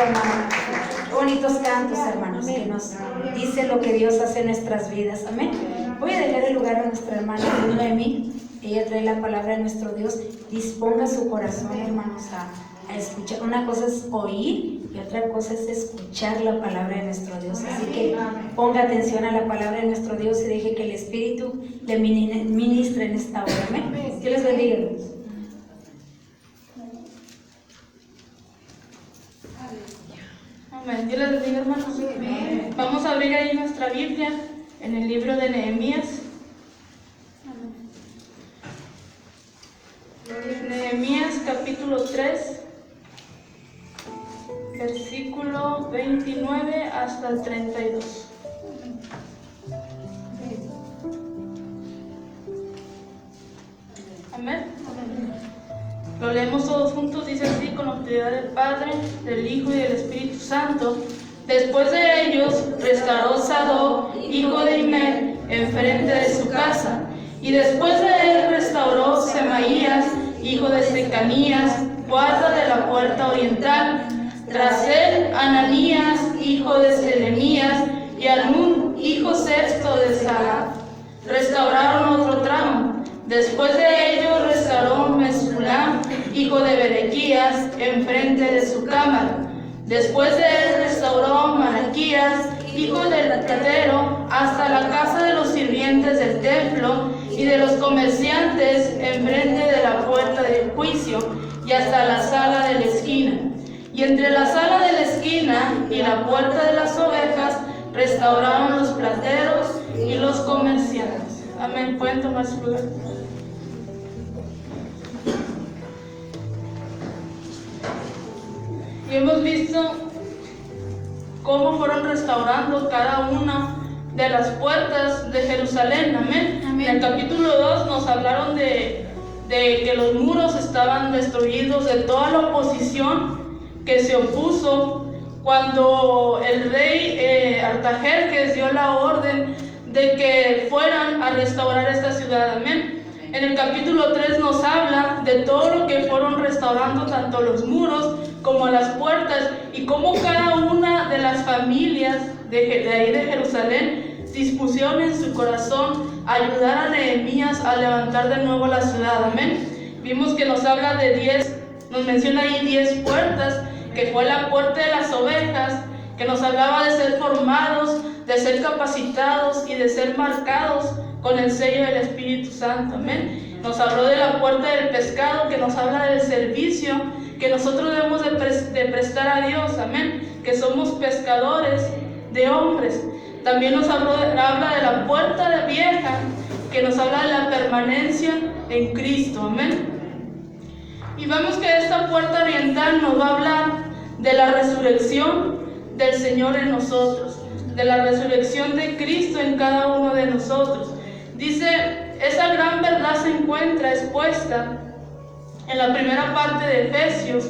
hermano. Qué bonitos cantos, hermanos, que nos dicen lo que Dios hace en nuestras vidas. Amén. Voy a dejar el lugar a nuestra hermana Noemí. Ella trae la palabra de nuestro Dios. Disponga su corazón, hermanos, a escuchar. Una cosa es oír y otra cosa es escuchar la palabra de nuestro Dios. Así que ponga atención a la palabra de nuestro Dios y deje que el Espíritu le ministre en esta hora. Amén. Dios les bendiga, hermanos. Amén. Dios les bendiga, hermanos. Amén. Vamos a abrir ahí nuestra Biblia en el libro de Nehemías. Nehemías capítulo 3, versículo 29 hasta el 32. Amén. Lo leemos todos juntos, dice así: con la autoridad del Padre, del Hijo y del Espíritu Santo. Después de ellos restauró Sadoc, hijo de Imer, enfrente de su casa. Y después de él restauró Semaías, hijo de Secanías, guarda de la puerta oriental. Tras él, Ananías, hijo de Selemías, y Anún, hijo sexto de Sala. Restauraron otro tramo. Después de ello restauró Mesulam, hijo de Berequías, enfrente de su cámara. Después de él restauró Malaquías, hijo del catero, hasta la casa de los sirvientes del templo y de los comerciantes, enfrente de la puerta del juicio, y hasta la sala de la esquina. Y entre la sala de la esquina y la puerta de las ovejas restauraron los plateros y los comerciantes. Amén. Pueden tomar su lugar. Y hemos visto cómo fueron restaurando cada una de las puertas de Jerusalén. Amén. Amén. En el capítulo 2 nos hablaron de que los muros estaban destruidos, de toda la oposición que se opuso cuando el rey Artajerjes dio la orden de que fueran a restaurar esta ciudad. Amén. En el capítulo 3 nos habla de todo lo que fueron restaurando, tanto los muros como las puertas, y cómo cada una de las familias de ahí de Jerusalén dispusieron en su corazón ayudar a Nehemías a levantar de nuevo la ciudad. Amén. Vimos que nos habla de 10, nos menciona ahí 10 puertas, que fue la puerta de las ovejas, que nos hablaba de ser formados, de ser capacitados y de ser marcados con el sello del Espíritu Santo. Amén. Nos habló de la puerta del pescado, que nos habla del servicio que nosotros debemos de prestar a Dios. Amén. Que somos pescadores de hombres. También nos habla de la puerta de vieja, que nos habla de la permanencia en Cristo. Amén. Y vemos que esta puerta oriental nos va a hablar de la resurrección del Señor en nosotros, de la resurrección de Cristo en cada uno de nosotros. Dice, esa gran verdad se encuentra expuesta en la primera parte de Efesios,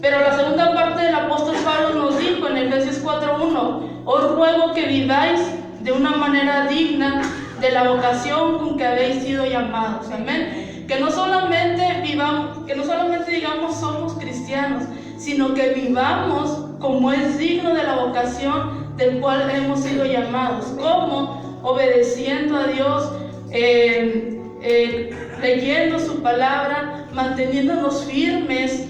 pero la segunda parte del apóstol Pablo nos dijo en Efesios 4:1: os ruego que viváis de una manera digna de la vocación con que habéis sido llamados. Amén. Que no solamente digamos somos cristianos, sino que vivamos como es digno de la vocación del cual hemos sido llamados. ¿Cómo? Obedeciendo a Dios, leyendo su palabra, manteniéndonos firmes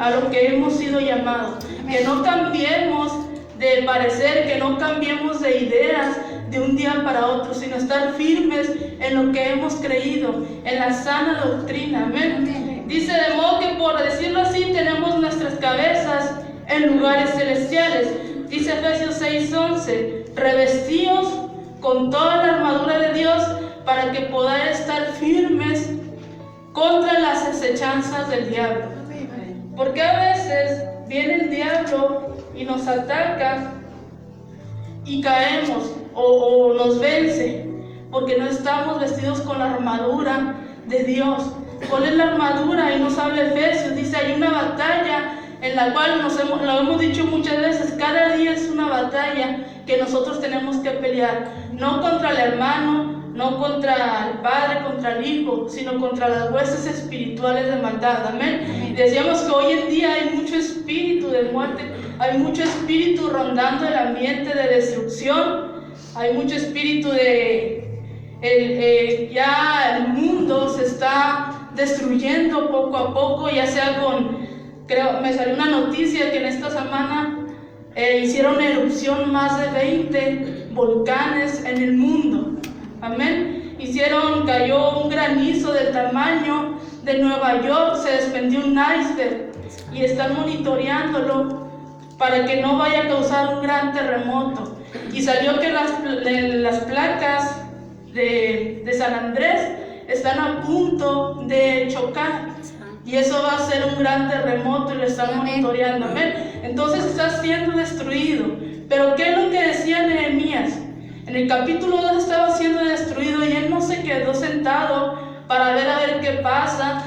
a lo que hemos sido llamados. Que no cambiemos de parecer, que no cambiemos de ideas de un día para otro, sino estar firmes en lo que hemos creído, en la sana doctrina. Amén. Dice, de modo que, por decirlo así, tenemos nuestras cabezas en lugares celestiales. Dice Efesios 6:11: revestíos con toda la armadura de Dios para que podáis estar firmes contra las acechanzas del diablo. Porque a veces viene el diablo y nos ataca y caemos o nos vence porque no estamos vestidos con la armadura de Dios. ¿Cuál es la armadura? Y nos habla Efesios, dice, hay una batalla en la cual lo hemos dicho muchas veces, cada día es una batalla que nosotros tenemos que pelear, no contra el hermano, no contra el Padre, contra el Hijo, sino contra las huestes espirituales de maldad. Amén. Y decíamos que hoy en día hay mucho espíritu de muerte, hay mucho espíritu rondando el ambiente de destrucción, hay mucho espíritu de... ya el mundo se está destruyendo poco a poco, ya sea me salió una noticia que en esta semana hicieron erupción más de 20 volcanes en el mundo. Amén. Cayó un granizo del tamaño de Nueva York, se desprendió un iceberg y están monitoreándolo para que no vaya a causar un gran terremoto. Y salió que las placas de San Andrés están a punto de chocar y eso va a ser un gran terremoto y lo están monitoreando. Amén. Entonces está siendo destruido. Pero ¿qué es lo que decía Nehemías? En el capítulo 2 estaba siendo destruido y él no se quedó sentado para ver qué pasa,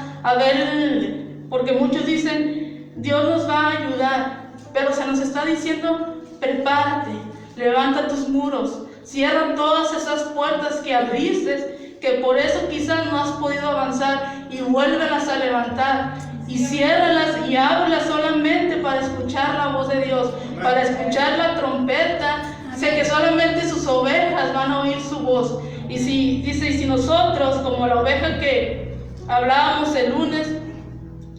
porque muchos dicen Dios nos va a ayudar, pero se nos está diciendo prepárate, levanta tus muros, cierra todas esas puertas que abriste, que por eso quizás no has podido avanzar, y vuélvelas a levantar y ciérralas y ábrelas solamente para escuchar la voz de Dios, para escuchar la trompeta. Sé que solamente sus ovejas van a oír su voz. Y si nosotros, como la oveja que hablábamos el lunes,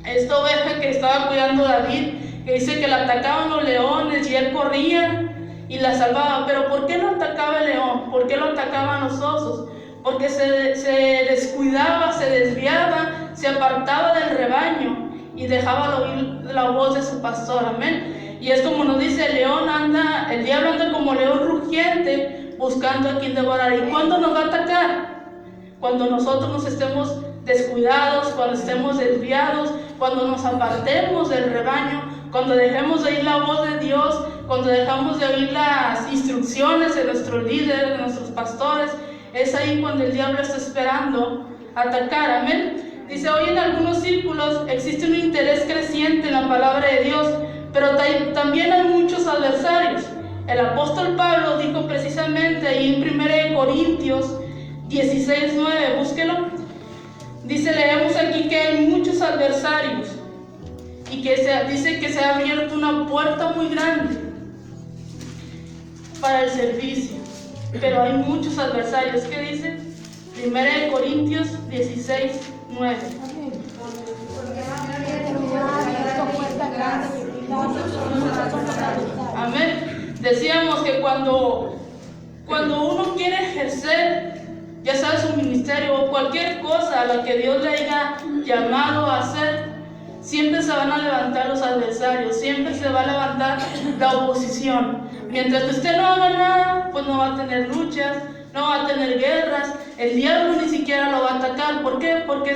esta oveja que estaba cuidando David, que dice que la atacaban los leones y él corría y la salvaba. Pero ¿por qué no atacaba el león? ¿Por qué lo atacaban los osos? Porque se descuidaba, se desviaba, se apartaba del rebaño y dejaba oír la voz de su pastor. Amén. Y es como nos dice, el diablo anda como león rugiente buscando a quien devorar. ¿Y cuándo nos va a atacar? Cuando nosotros nos estemos descuidados, cuando estemos desviados, cuando nos apartemos del rebaño, cuando dejemos de oír la voz de Dios, cuando dejamos de oír las instrucciones de nuestros líderes, de nuestros pastores. Es ahí cuando el diablo está esperando atacar. Amén. Dice, hoy en algunos círculos existe un interés creciente en la palabra de Dios, pero también hay muchos adversarios. El apóstol Pablo dijo precisamente ahí en 1 Corintios 16:9, búsquelo. Dice, leemos aquí que hay muchos adversarios y que dice que se ha abierto una puerta muy grande para el servicio, pero hay muchos adversarios. ¿Qué dice? 1 Corintios 16:9. Amén. Decíamos que cuando uno quiere ejercer, ya sea su ministerio o cualquier cosa a la que Dios le haya llamado a hacer, siempre se van a levantar los adversarios, siempre se va a levantar la oposición. Mientras que usted no haga nada, pues no va a tener luchas, no va a tener guerras, el diablo ni siquiera lo va a atacar. ¿Por qué? Porque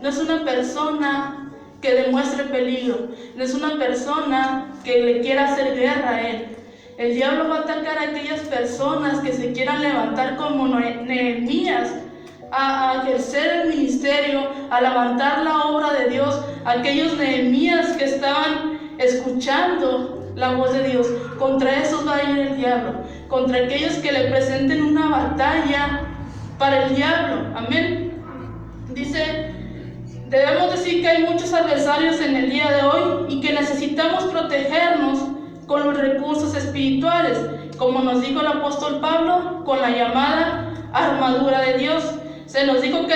no es una persona que demuestre peligro, no es una persona que le quiera hacer guerra a él. El diablo va a atacar a aquellas personas que se quieran levantar como Nehemías, a ejercer el ministerio, a levantar la obra de Dios, aquellos Nehemías que estaban escuchando la voz de Dios. Contra esos va a ir el diablo, contra aquellos que le presenten una batalla para el diablo. Amén. Dice, debemos decir que hay muchos adversarios en el día de hoy y que necesitamos protegernos con los recursos espirituales, como nos dijo el apóstol Pablo, con la llamada armadura de Dios. Se nos dijo que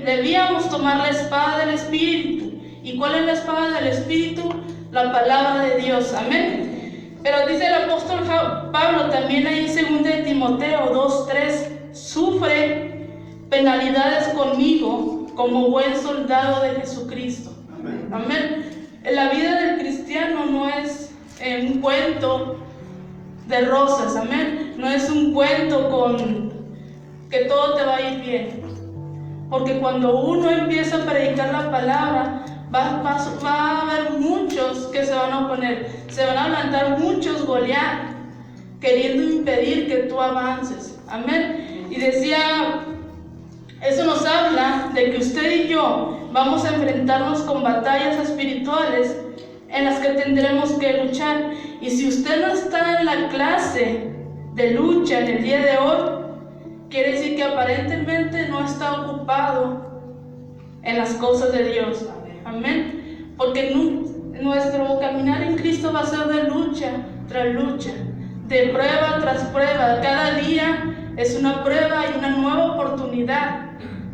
debíamos tomar la espada del Espíritu. ¿Y cuál es la espada del Espíritu? La palabra de Dios. Amén. Pero dice el apóstol Pablo también ahí en 2 Timoteo 2:3, sufre penalidades conmigo como buen soldado de Jesucristo. Amén. La vida del cristiano no es un cuento de rosas. Amén. No es un cuento con que todo te va a ir bien. Porque cuando uno empieza a predicar la palabra, va a haber muchos que se van a oponer. Se van a levantar muchos Goliat queriendo impedir que tú avances. Amén. Y decía, eso nos habla de que usted y yo vamos a enfrentarnos con batallas espirituales en las que tendremos que luchar. Y si usted no está en la clase de lucha en el día de hoy, quiere decir que aparentemente no está ocupado en las cosas de Dios. Amén. Porque nuestro caminar en Cristo va a ser de lucha tras lucha, de prueba tras prueba. Cada día es una prueba y una nueva oportunidad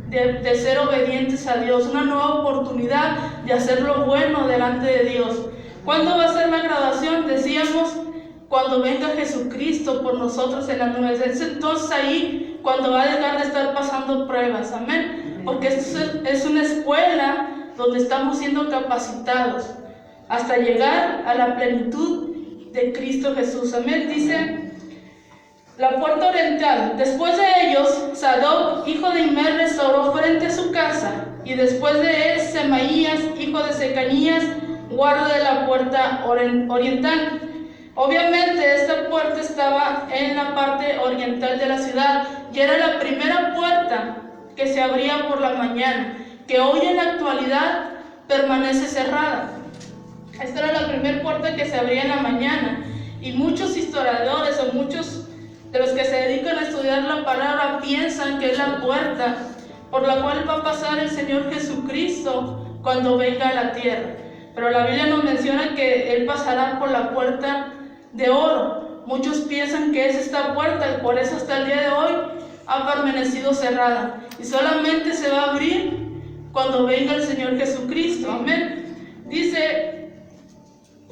de ser obedientes a Dios, una nueva oportunidad de hacer lo bueno delante de Dios. ¿Cuándo va a ser la graduación? Decíamos, cuando venga Jesucristo por nosotros en las nubes. Es entonces ahí cuando va a dejar de estar pasando pruebas. Amén. Porque esto es una escuela donde estamos siendo capacitados hasta llegar a la plenitud de Cristo Jesús. Amén. Dice la puerta oriental. Después de ellos, Sadoc, hijo de Immer, restauró frente a su casa, y después de él, Semaías, hijo de Secanías, guarda de la puerta oriental. Obviamente esta puerta estaba en la parte oriental de la ciudad y era la primera puerta que se abría por la mañana, que hoy en la actualidad permanece cerrada. Esta era la primera puerta que se abría en la mañana, y muchos historiadores o muchos de los que se dedican a estudiar la palabra piensan que es la puerta por la cual va a pasar el Señor Jesucristo cuando venga a la tierra. Pero la Biblia nos menciona que Él pasará por la puerta de oro. Muchos piensan que es esta puerta y por eso hasta el día de hoy ha permanecido cerrada y solamente se va a abrir cuando venga el Señor Jesucristo. Amén. Dice,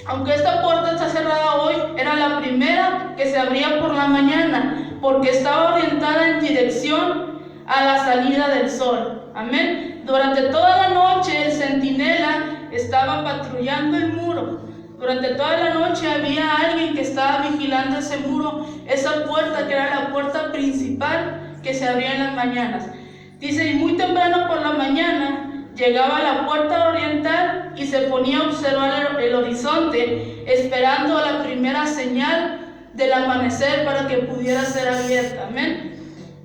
aunque esta puerta está cerrada hoy, era la primera que se abría por la mañana, porque estaba orientada en dirección a la salida del sol. Amén. Durante toda la noche el centinela estaba patrullando el muro. Durante toda la noche había alguien que estaba vigilando ese muro, esa puerta que era la puerta principal que se abría en las mañanas. Dice, y muy temprano por la mañana llegaba a la puerta oriental y se ponía a observar el horizonte, esperando a la primera señal del amanecer para que pudiera ser abierta. Amén.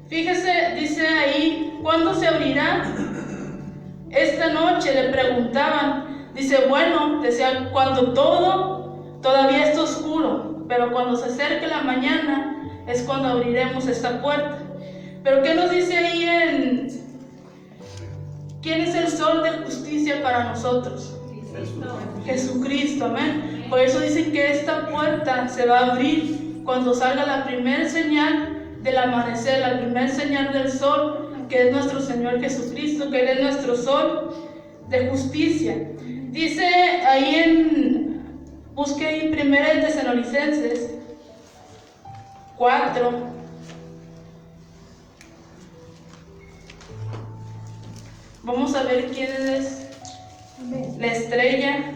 Fíjese, dice ahí, ¿cuándo se abrirá? Esta noche le preguntaban. Dice, bueno, decía, cuando todavía está oscuro, pero cuando se acerque la mañana es cuando abriremos esta puerta. Pero ¿qué nos dice ahí en quién es el sol de justicia para nosotros? Jesucristo, amén. Por eso dicen que esta puerta se va a abrir cuando salga la primera señal del amanecer, la primera señal del sol, que es nuestro Señor Jesucristo, que Él es nuestro sol de justicia. Dice ahí busque ahí 1 Tesalonicenses 4. Vamos a ver quién es la estrella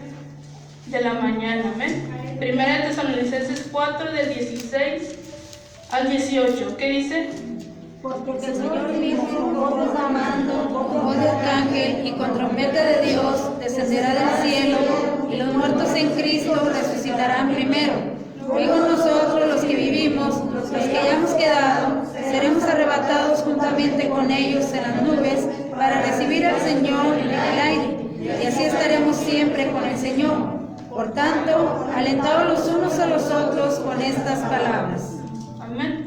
de la mañana. Amén. 1 Tesalonicenses 4, del 16 al 18. ¿Qué dice? Porque el Señor mismo, con voz de mando, con voz de arcángel y con trompeta de Dios, descenderá del cielo, y los muertos en Cristo resucitarán primero. Luego nosotros, los que vivimos, los que hayamos quedado, seremos arrebatados juntamente con ellos en las nubes para recibir al Señor en el aire, y así estaremos siempre con el Señor. Por tanto, alentaos los unos a los otros con estas palabras. Amén.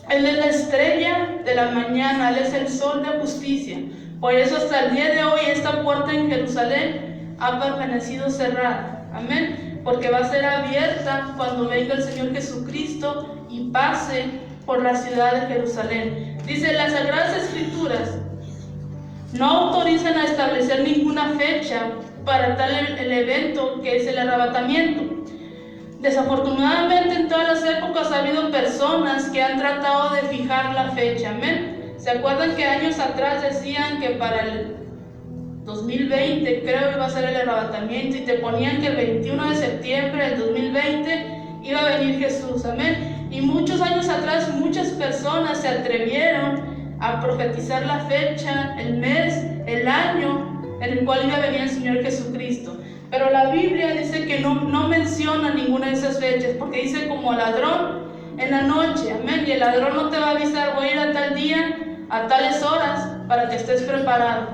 Él es la estrella de la mañana, Él es el sol de justicia. Por eso hasta el día de hoy esta puerta en Jerusalén ha permanecido cerrada. Amén. Porque va a ser abierta cuando venga el Señor Jesucristo y pase por la ciudad de Jerusalén. Dice, las Sagradas Escrituras no autorizan a establecer ninguna fecha para tal el evento que es el arrebatamiento. Desafortunadamente en todas las épocas ha habido personas que han tratado de fijar la fecha. Amén. ¿Se acuerdan que años atrás decían que para el 2020 creo iba a ser el arrebatamiento, y te ponían que el 21 de septiembre del 2020 iba a venir Jesús? Amén. Y muchos años atrás muchas personas se atrevieron a profetizar la fecha, el mes, el año en el cual iba a venir el Señor Jesucristo. Pero la Biblia dice que no menciona ninguna de esas fechas, porque dice como ladrón en la noche. Amén. Y el ladrón no te va a avisar, voy a ir a tal día, a tales horas, para que estés preparado.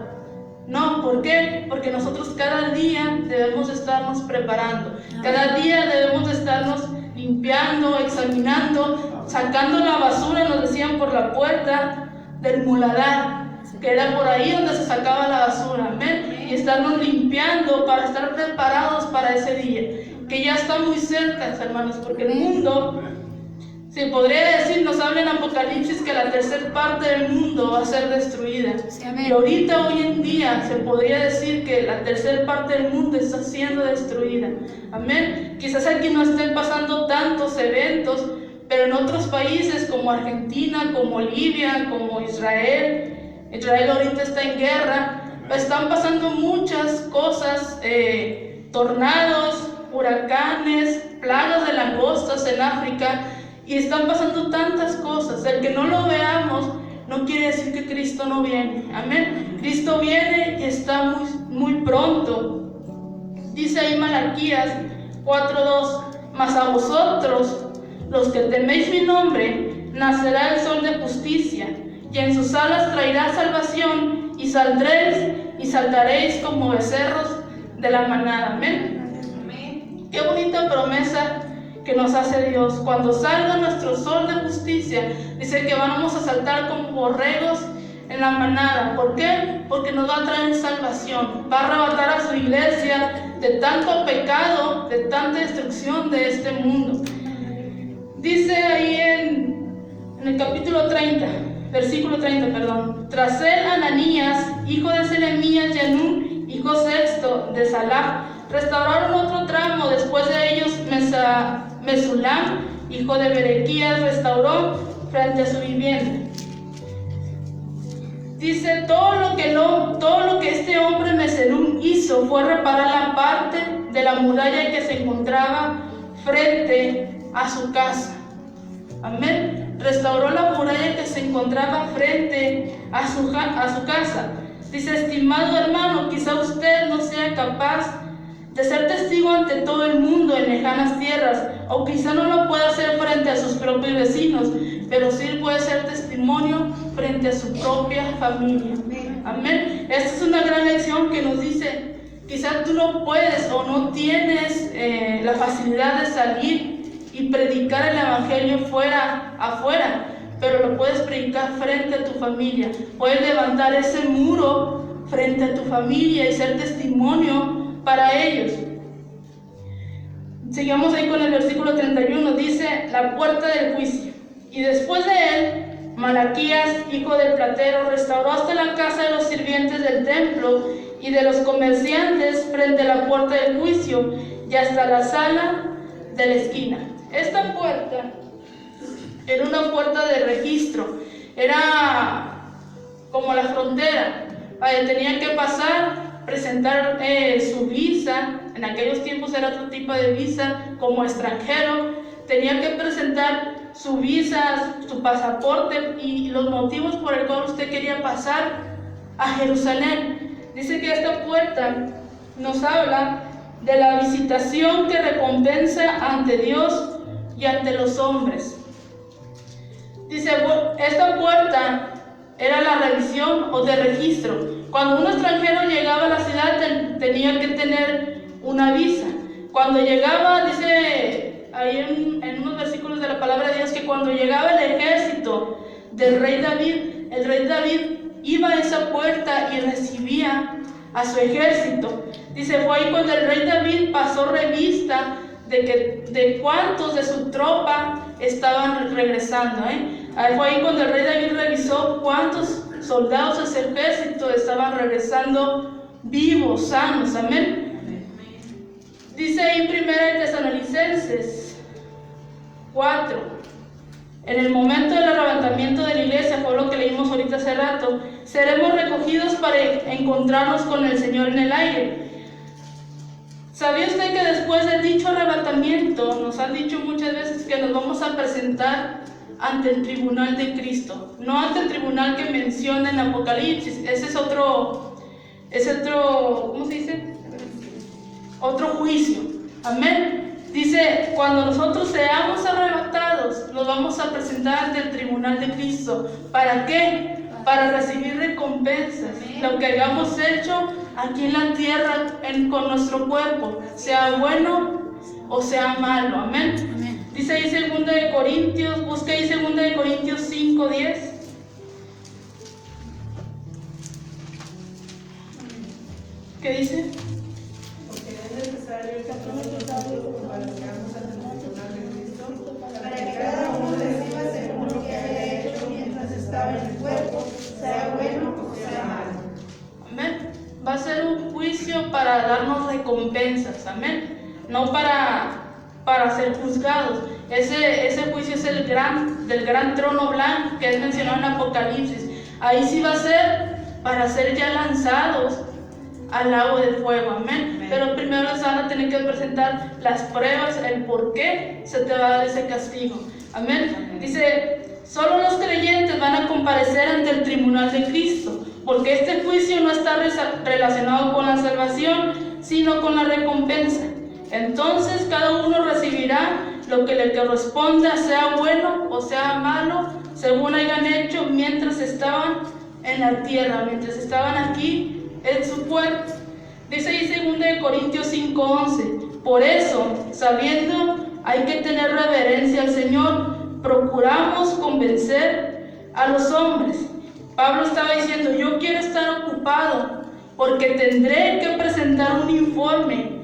No, ¿por qué? Porque nosotros cada día debemos estarnos preparando. Cada día debemos estarnos limpiando, examinando, sacando la basura, nos decían, por la puerta del muladar, que era por ahí donde se sacaba la basura, amén, y estarnos limpiando para estar preparados para ese día, que ya está muy cerca, hermanos, porque el mundo, se podría decir, nos habla en Apocalipsis que la tercera parte del mundo va a ser destruida. Sí, amén. Y ahorita, hoy en día, se podría decir que la tercera parte del mundo está siendo destruida. Amén. Quizás aquí no estén pasando tantos eventos, pero en otros países como Argentina, como Libia, como Israel ahorita está en guerra, están pasando muchas cosas, tornados, huracanes, plagas de langostas en África, y están pasando tantas cosas. El que no lo veamos no quiere decir que Cristo no viene. Amén. Cristo viene y está muy, muy pronto. Dice ahí Malaquías 4:2: mas a vosotros, los que teméis mi nombre, nacerá el sol de justicia, y en sus alas traerá salvación, y saldréis y saltaréis como becerros de la manada. Amén. Qué bonita promesa que nos hace Dios. Cuando salga nuestro sol de justicia, dice que vamos a saltar como borregos en la manada. ¿Por qué? Porque nos va a traer salvación, va a arrebatar a su iglesia de tanto pecado, de tanta destrucción de este mundo. Dice ahí en el capítulo 30, versículo 30, perdón: tras él Ananías, hijo de Selemías, y Anún, hijo sexto de Salaf, restauraron otro tramo. Después de ellos Mesulam, hijo de Berequías, restauró frente a su vivienda. Dice, todo lo que este hombre Mesulam hizo fue reparar la parte de la muralla que se encontraba frente a su casa. Amén. Restauró la muralla que se encontraba frente a su casa. Dice, estimado hermano, quizá usted no sea capaz de ser testigo ante todo el mundo en lejanas tierras, o quizá no lo pueda hacer frente a sus propios vecinos, pero sí puede ser testimonio frente a su propia familia. Amén. Esta es una gran lección que nos dice, quizá tú no puedes o no tienes la facilidad de salir y predicar el evangelio afuera, pero lo puedes predicar frente a tu familia. Puedes levantar ese muro frente a tu familia y ser testimonio para ellos. Sigamos ahí con el versículo 31, dice, la puerta del juicio. Y después de él, Malaquías, hijo del platero, restauró hasta la casa de los sirvientes del templo y de los comerciantes frente a la puerta del juicio y hasta la sala de la esquina. Esta puerta era una puerta de registro, era como la frontera, tenían que pasar, presentar su visa. En aquellos tiempos era otro tipo de visa, como extranjero, tenía que presentar su visa, su pasaporte y los motivos por el cual usted quería pasar a Jerusalén. Dice que esta puerta nos habla de la visitación que recompensa ante Dios y ante los hombres. Dice, esta puerta era la revisión o de registro. Cuando un extranjero llegaba a la ciudad tenía que tener una visa. Cuando llegaba, dice ahí en unos versículos de la palabra de Dios, que cuando llegaba el ejército del rey David, el rey David iba a esa puerta y recibía a su ejército. Dice, fue ahí cuando el rey David pasó revista de cuántos de su tropa estaban regresando. Fue ahí cuando el rey David revisó cuántos soldados de ese ejército estaban regresando vivos, sanos. Amén. Dice ahí en 1 Tesalonicenses 4, en el momento del arrebatamiento de la iglesia, fue lo que leímos ahorita hace rato, seremos recogidos para encontrarnos con el Señor en el aire. ¿Sabía usted que después del dicho arrebatamiento, nos han dicho muchas veces que nos vamos a presentar ante el tribunal de Cristo? No ante el tribunal que menciona en Apocalipsis, ese es otro, ¿cómo se dice? Otro juicio. Amén. Dice, cuando nosotros seamos arrebatados, nos vamos a presentar ante el tribunal de Cristo. ¿Para qué? Para recibir recompensas. Lo que hayamos hecho aquí en la tierra con nuestro cuerpo, sea bueno o sea malo. Amén. Dice ahí 2 de Corintios, busca ahí 2 de Corintios 5:10. ¿Qué dice? Porque es necesario que nosotros comparezcamos ante el tribunal de Cristo para que cada uno reciba según lo que haya hecho mientras estaba en el cuerpo, sea bueno o sea malo. Amén. Va a ser un juicio para darnos recompensas, amén. No para ser juzgados. Ese juicio es del gran trono blanco que es mencionado en Apocalipsis. Ahí sí va a ser para ser ya lanzados al lago de fuego, amén. Pero primero se van a tener que presentar las pruebas, el por qué se te va a dar ese castigo, amén. Dice, solo los creyentes van a comparecer ante el tribunal de Cristo, porque este juicio no está relacionado con la salvación, sino con la recompensa. Entonces cada uno recibirá lo que le corresponda, sea bueno o sea malo, según hayan hecho mientras estaban en la tierra, mientras estaban aquí en su cuerpo. Dice ahí 2 de Corintios 5:11, por eso, sabiendo hay que tener reverencia al Señor, procuramos convencer a los hombres. Pablo estaba diciendo, yo quiero estar ocupado porque tendré que presentar un informe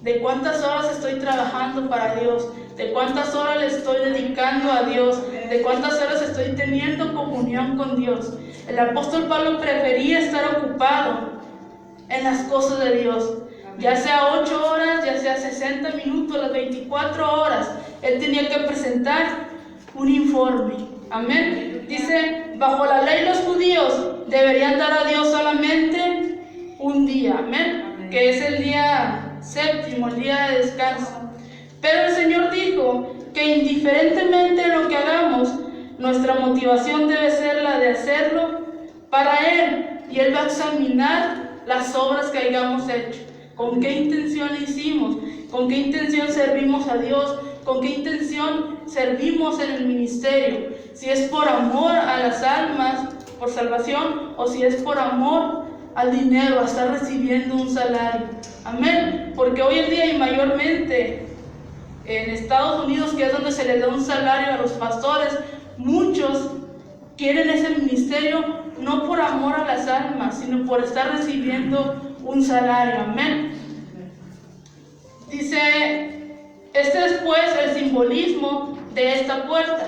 de cuántas horas estoy trabajando para Dios, de cuántas horas le estoy dedicando a Dios, de cuántas horas estoy teniendo comunión con Dios. El apóstol Pablo prefería estar ocupado en las cosas de Dios, ya sea 8 horas, ya sea 60 minutos, las 24 horas, él tenía que presentar un informe, amén. Dice, bajo la ley los judíos deberían dar a Dios solamente un día, amén, que es el día séptimo, el día de descanso. Pero el Señor dijo que indiferentemente de lo que hagamos, nuestra motivación debe ser la de hacerlo para Él, y Él va a examinar las obras que hayamos hecho, con qué intención hicimos, con qué intención servimos a Dios, con qué intención servimos en el ministerio, si es por amor a las almas, por salvación, o si es por amor al dinero, a estar recibiendo un salario, amén. Porque hoy en día y mayormente en Estados Unidos, que es donde se les da un salario a los pastores, muchos quieren ese ministerio no por amor a las almas, sino por estar recibiendo un salario, amén. Dice, este es pues el simbolismo de esta puerta.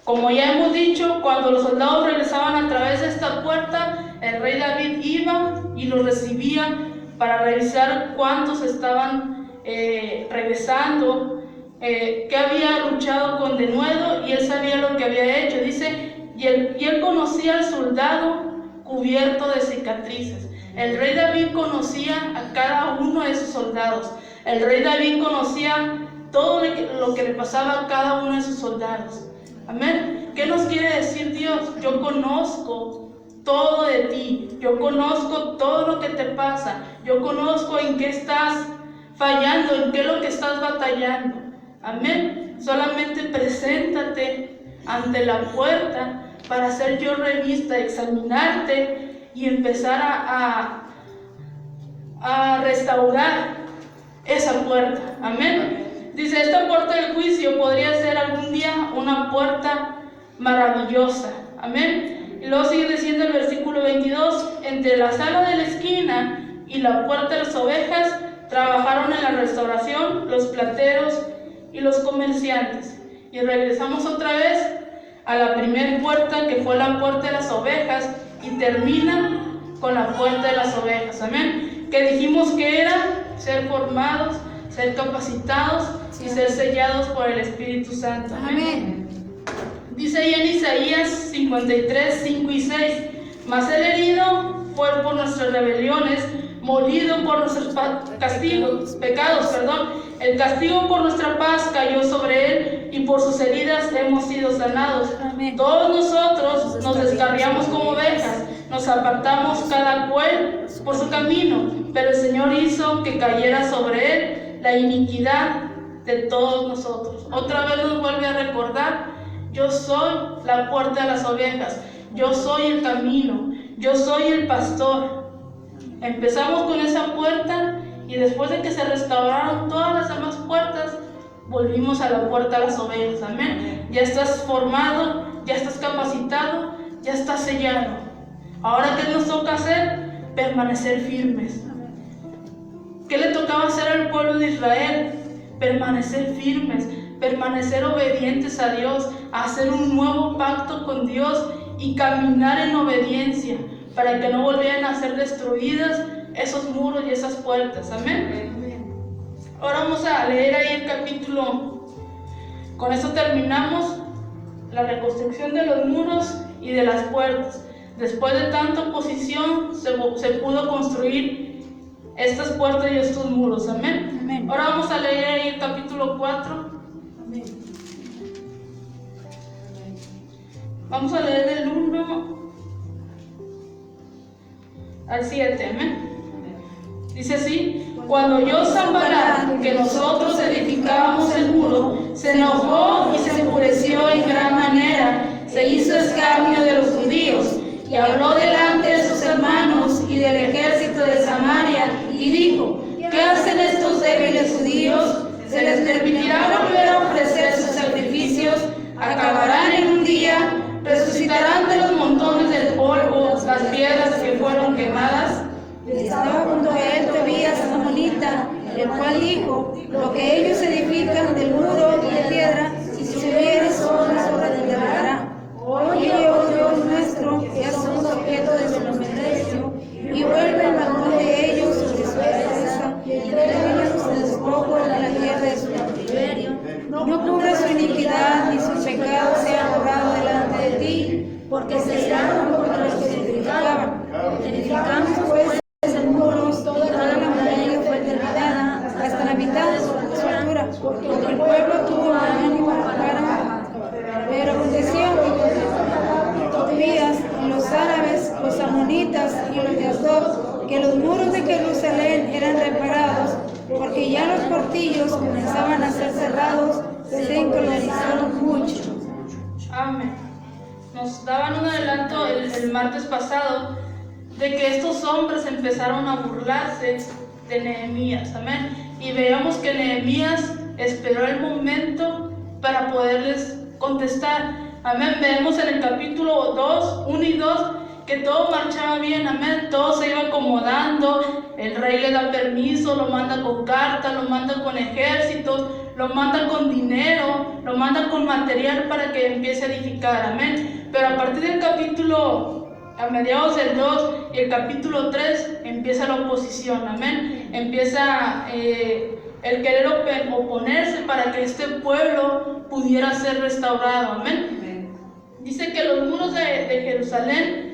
Como ya hemos dicho, cuando los soldados regresaban a través de esta puerta, el rey David iba y los recibía para revisar cuántos estaban regresando, que había luchado con denuedo, y él sabía lo que había hecho. Dice, y él conocía al soldado cubierto de cicatrices. El rey David conocía a cada uno de sus soldados. El rey David conocía todo lo que le pasaba a cada uno de sus soldados. Amén. ¿Qué nos quiere decir Dios? Yo conozco todo de ti. Yo conozco todo lo que te pasa. Yo conozco en qué estás fallando, en qué es lo que estás batallando. Amén. Solamente preséntate ante la puerta para hacer yo revista, examinarte y empezar a restaurar esa puerta. Amén. Dice, esta puerta del juicio podría ser algún día una puerta maravillosa. Amén. Y luego sigue diciendo el versículo 22, entre la sala de la esquina y la puerta de las ovejas trabajaron en la restauración los plateros y los comerciantes. Y regresamos otra vez a la primera puerta, que fue la puerta de las ovejas, y termina con la puerta de las ovejas. Amén. Que dijimos que era ser formados, ser capacitados y ser sellados por el Espíritu Santo. Amén. Dice ahí en Isaías 53, 5 y 6, mas el herido fue por nuestras rebeliones, molido por nuestros pecados. El castigo por nuestra paz cayó sobre él, y por sus heridas hemos sido sanados. Amén. Todos nosotros nos descarriamos como ovejas, nos apartamos cada cual por su camino, pero el Señor hizo que cayera sobre él la iniquidad de todos nosotros. Otra vez nos vuelve a recordar, yo soy la puerta de las ovejas, yo soy el camino, yo soy el pastor. Empezamos con esa puerta, y después de que se restauraron todas las demás puertas, volvimos a la puerta de las ovejas, amén. Ya estás formado, ya estás capacitado, ya estás sellado. Ahora, ¿qué nos toca hacer? Permanecer firmes. ¿Qué le tocaba hacer al pueblo de Israel? Permanecer firmes, permanecer obedientes a Dios, hacer un nuevo pacto con Dios y caminar en obediencia para que no volvieran a ser destruidas esos muros y esas puertas, amén. Ahora vamos a leer ahí el capítulo. Con esto terminamos la reconstrucción de los muros y de las puertas. Después de tanta oposición se pudo construir estas puertas y estos muros, amén. Amén. Ahora vamos a leer ahí el capítulo 4. Amén. Vamos a leer del 1 al 7, amén. Dice así: cuando oyó Sanballat que nosotros edificábamos el muro, se enojó y se enfureció en gran manera, se hizo escarnio de los judíos, y habló delante de sus hermanos y del ejército de Samaria, y dijo: ¿qué hacen estos débiles judíos? ¿Se les permitirá volver a ofrecer sus sacrificios? ¿Acabarán en un día? ¿Resucitarán de los montones del polvo las piedras que fueron quemadas? Estaba junto a él Tobías amonita, el cual dijo: lo que ellos edifican del muro y de piedra, si subiere sobre las obras de derribará. Oye, oh Dios nuestro, que ya somos objeto de su menosprecio, y vuelve el maldad de ellos sobre su cabeza, y déjalos su despojo en la tierra de su cautiverio. No cubra su iniquidad, ni su pecado sea borrado delante de ti, porque se irán contra los que edificaban. Edificamos pues el muro, toda la muralla fue derribada hasta la mitad de su altura, porque el pueblo tuvo ánimo para. Pero aconteció Tobías y los árabes, los amonitas y los de Asdod, que los muros de Jerusalén eran reparados, porque ya los portillos comenzaban a ser cerrados, se encolerizaron mucho. Amén. Nos daban un adelanto el martes pasado de que estos hombres empezaron a burlarse de Nehemías, amén. Y veíamos que Nehemías esperó el momento para poderles contestar, amén. Vemos en el capítulo 1 y 2 que todo marchaba bien, amén. Todo se iba acomodando, el rey le da permiso, lo manda con carta, lo manda con ejércitos, lo manda con dinero, lo manda con material para que empiece a edificar, amén. Pero a partir del capítulo, a mediados del 2 y el capítulo 3, empieza la oposición, amén. Empieza el querer oponerse para que este pueblo pudiera ser restaurado, amén. Dice que los muros de Jerusalén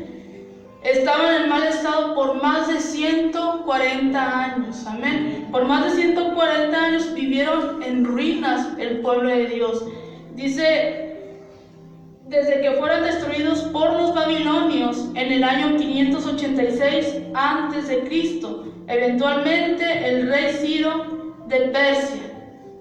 estaban en mal estado por más de 140 años, amén. Por más de 140 años vivieron en ruinas el pueblo de Dios. Dice, desde que fueron destruidos por los babilonios en el año 586 a.C., eventualmente el rey Ciro de Persia,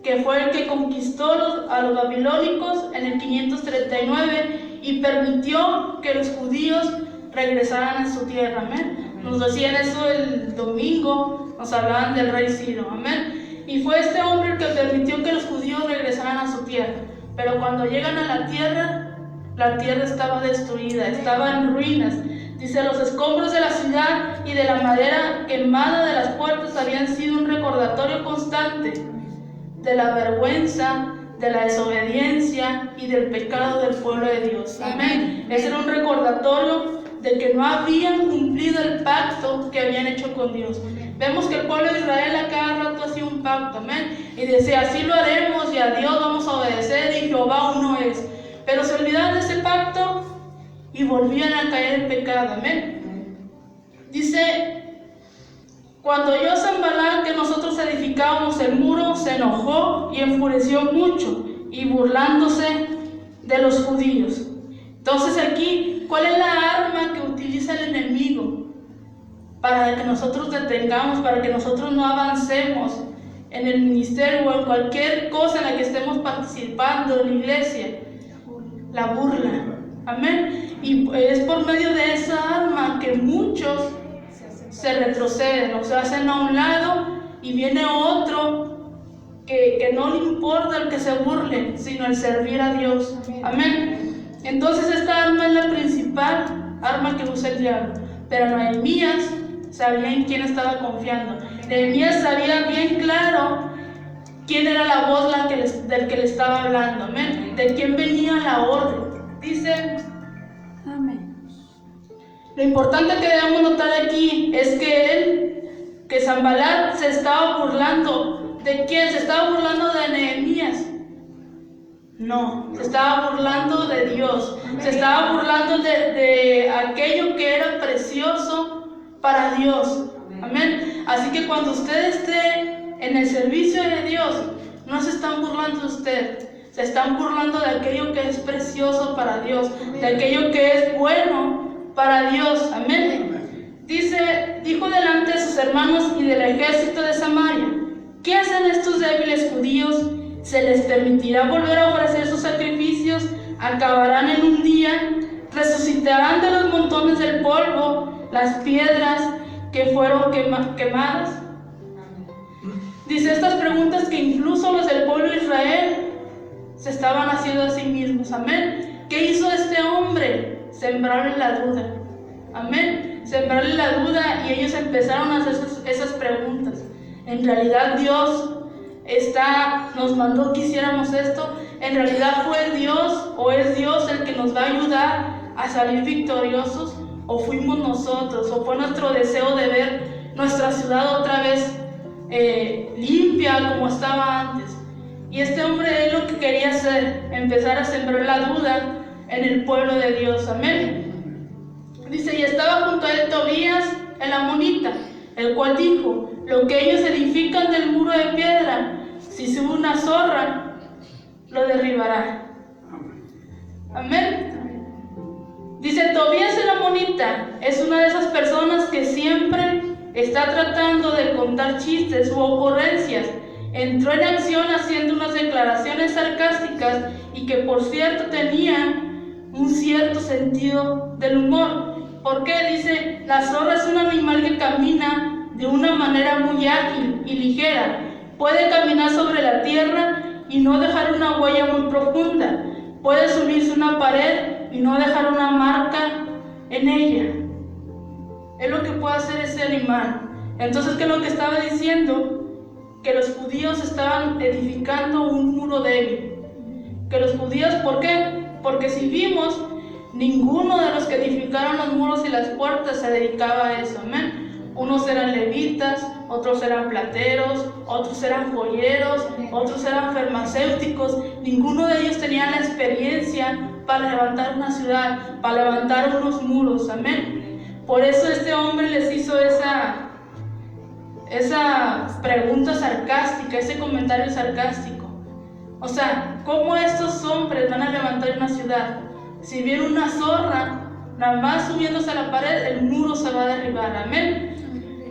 que fue el que conquistó a los babilónicos en el 539 y permitió que los judíos regresaran a su tierra, amén. Nos decían eso el domingo, nos hablaban del rey Ciro, amén. Y fue este hombre el que permitió que los judíos regresaran a su tierra. Pero cuando llegan a la tierra estaba destruida, estaba en ruinas. Dice, los escombros de la ciudad y de la madera quemada de las puertas habían sido un recordatorio constante de la vergüenza, de la desobediencia y del pecado del pueblo de Dios, amén. Ese era un recordatorio de que no habían cumplido el pacto que habían hecho con Dios. Vemos que el pueblo de Israel a cada rato hacía un pacto, amén, y decía, así lo haremos y a Dios vamos a obedecer y Jehová uno es. Pero se olvidaban de ese pacto y volvían a caer en pecado, amén. Dice, cuando oyó Sanballat que nosotros edificábamos el muro, se enojó y enfureció mucho, y burlándose de los judíos. Entonces aquí, ¿cuál es la arma que utiliza el enemigo para que nosotros detengamos, para que nosotros no avancemos en el ministerio o en cualquier cosa en la que estemos participando en la iglesia? La burla, amén. Y es por medio de esa arma que muchos se retroceden, o se hacen a un lado, y viene otro que no le importa el que se burle, sino el servir a Dios. Amén. Entonces esta arma es la principal arma que usa el diablo. Pero Nehemías sabía en quién estaba confiando. Nehemías sabía bien claro quién era la voz del que le estaba hablando. Amén. De quién venía la orden. Dice, Amén. lo importante que debemos notar aquí es que Sanbalat se estaba burlando. ¿De quién? ¿Se estaba burlando de Nehemías? No, se estaba burlando de Dios. Se estaba burlando de aquello que era precioso para Dios. Amén. Así que cuando usted esté en el servicio de Dios, no se están burlando de usted. Se están burlando de aquello que es precioso para Dios, de aquello que es bueno para Dios. Amén. Dijo delante de sus hermanos y del ejército de Samaria: ¿qué hacen estos débiles judíos? ¿Se les permitirá volver a ofrecer sus sacrificios? ¿Acabarán en un día? ¿Resucitarán de los montones del polvo las piedras que fueron quemadas? Dice estas preguntas que incluso los del pueblo de Israel se estaban haciendo a sí mismos. Amén. ¿Qué hizo este hombre? Sembrarle la duda. Amén. Sembrarle la duda, y ellos empezaron a hacer esas preguntas. En realidad Dios nos mandó que hiciéramos esto. En realidad fue Dios, o es Dios el que nos va a ayudar a salir victoriosos, o fuimos nosotros, o fue nuestro deseo de ver nuestra ciudad otra vez limpia como estaba antes. Y este hombre es lo que quería hacer, empezar a sembrar la duda en el pueblo de Dios. Amén. Dice, y estaba junto a él Tobías el amonita, el cual dijo: lo que ellos edifican del muro de piedra, si sube una zorra, lo derribará. Amén. Dice, Tobías el amonita es una de esas personas que siempre está tratando de contar chistes u ocurrencias. Entró en acción haciendo unas declaraciones sarcásticas y que, por cierto, tenían un cierto sentido del humor. ¿Por qué? Dice, la zorra es un animal que camina de una manera muy ágil y ligera. Puede caminar sobre la tierra y no dejar una huella muy profunda. Puede subirse una pared y no dejar una marca en ella. Es lo que puede hacer ese animal. Entonces, ¿qué es lo que estaba diciendo? Que los judíos estaban edificando un muro débil. Que los judíos, ¿por qué? Porque si vimos, ninguno de los que edificaron los muros y las puertas se dedicaba a eso. Amén. Unos eran levitas, otros eran plateros, otros eran joyeros, otros eran farmacéuticos. Ninguno de ellos tenía la experiencia para levantar una ciudad, para levantar unos muros. Amén. Por eso este hombre les hizo esa pregunta sarcástica, ese comentario sarcástico. O sea, ¿cómo estos hombres van a levantar una ciudad? Si viene una zorra, nada más subiéndose a la pared, el muro se va a derribar. Amén.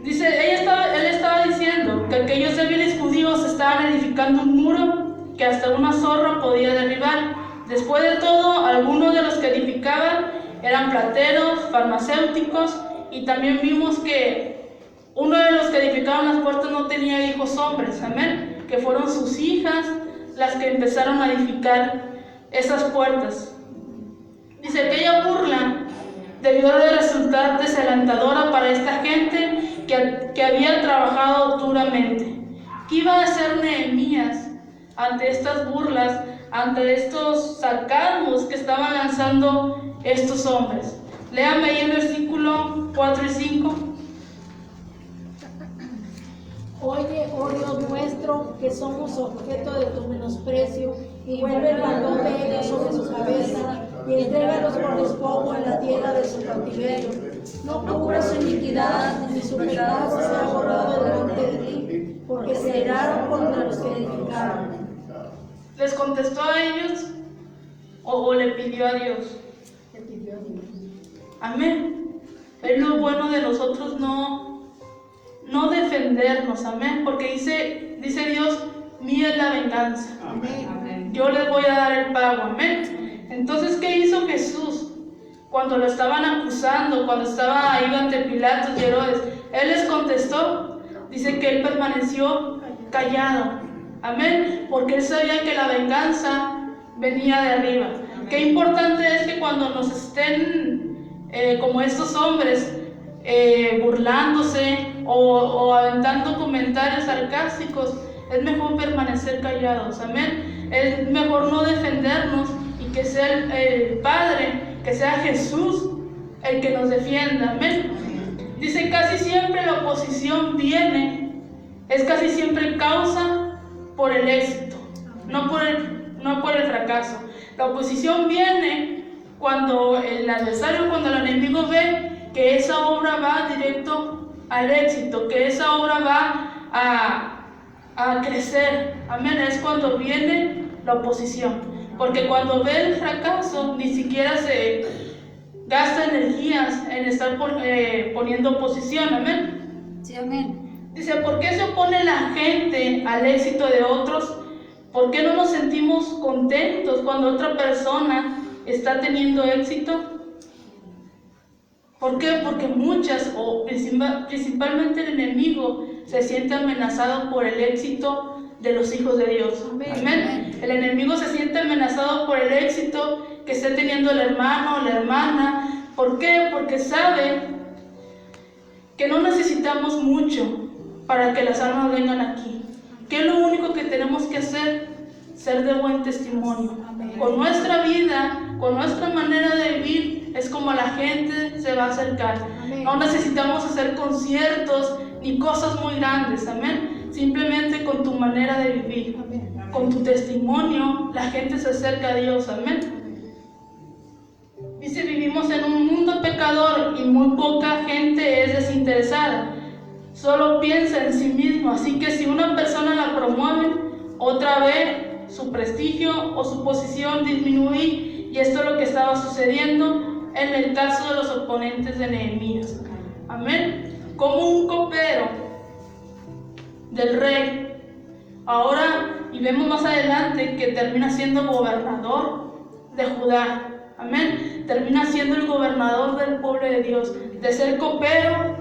Dice, él estaba diciendo que aquellos débiles judíos estaban edificando un muro que hasta una zorra podía derribar. Después de todo, algunos de los que edificaban eran plateros, farmacéuticos, y también vimos que uno de los que edificaron las puertas no tenía hijos hombres. Amén. Que fueron sus hijas las que empezaron a edificar esas puertas. Dice, aquella burla debió de resultar desalentadora para esta gente que había trabajado duramente. ¿Qué iba a hacer Nehemías ante estas burlas, ante estos sarcasmos que estaban lanzando estos hombres? Léame ahí el versículo 4 y 5. Oye, oh Dios nuestro, que somos objeto de tu menosprecio, y vuelve el balón de ellos sobre su cabeza, y entrégalos por despojo en la tierra de su cautiverio. No cubra su iniquidad, ni su pecado sea borrado delante de ti, porque se iraron contra los que edificaron. ¿Les contestó a ellos o le pidió a Dios? Le pidió a Dios. Amén. Es lo bueno de nosotros no defendernos, amén, porque dice Dios, mía es la venganza. Amén. Yo les voy a dar el pago, amén. Entonces, ¿qué hizo Jesús? Cuando lo estaban acusando, cuando estaba ahí ante Pilatos y Herodes, Él les contestó. Dice que Él permaneció callado. Amén, porque él sabía que la venganza venía de arriba. Qué importante es que cuando nos estén como estos hombres burlándose o aventando comentarios sarcásticos, es mejor permanecer callados. Amén, es mejor no defendernos y que sea el Padre, que sea Jesús el que nos defienda. Amén. Dice, casi siempre la oposición es casi siempre causa por el éxito, no por el fracaso. La oposición viene cuando el adversario, cuando el enemigo ve que esa obra va directo al éxito, que esa obra va a crecer. Amén, es cuando viene la oposición, porque cuando ve el fracaso ni siquiera se gasta energías en estar poniendo oposición. Amén. Sí, amén. Dice, ¿por qué se opone la gente al éxito de otros? ¿Por qué no nos sentimos contentos cuando otra persona está teniendo éxito? ¿Por qué? Porque muchas, o principalmente el enemigo, se siente amenazado por el éxito de los hijos de Dios. Amén. El enemigo se siente amenazado por el éxito que esté teniendo el hermano o la hermana. ¿Por qué? Porque sabe que no necesitamos mucho para que las almas vengan aquí. ¿Qué es lo único que tenemos que hacer? Ser de buen testimonio. Con nuestra vida, con nuestra manera de vivir, es como la gente se va a acercar. No necesitamos hacer conciertos ni cosas muy grandes. Amén. Simplemente con tu manera de vivir, con tu testimonio, la gente se acerca a Dios. Amén. Dice, vivimos en un mundo pecador y muy poca gente es desinteresada. Solo piensa en sí mismo, así que si una persona la promueve, otra vez su prestigio o su posición disminuye, y esto es lo que estaba sucediendo en el caso de los oponentes de Nehemías. Amén. Como un copero del rey, ahora, y vemos más adelante que termina siendo gobernador de Judá. Amén. Termina siendo el gobernador del pueblo de Dios, de ser copero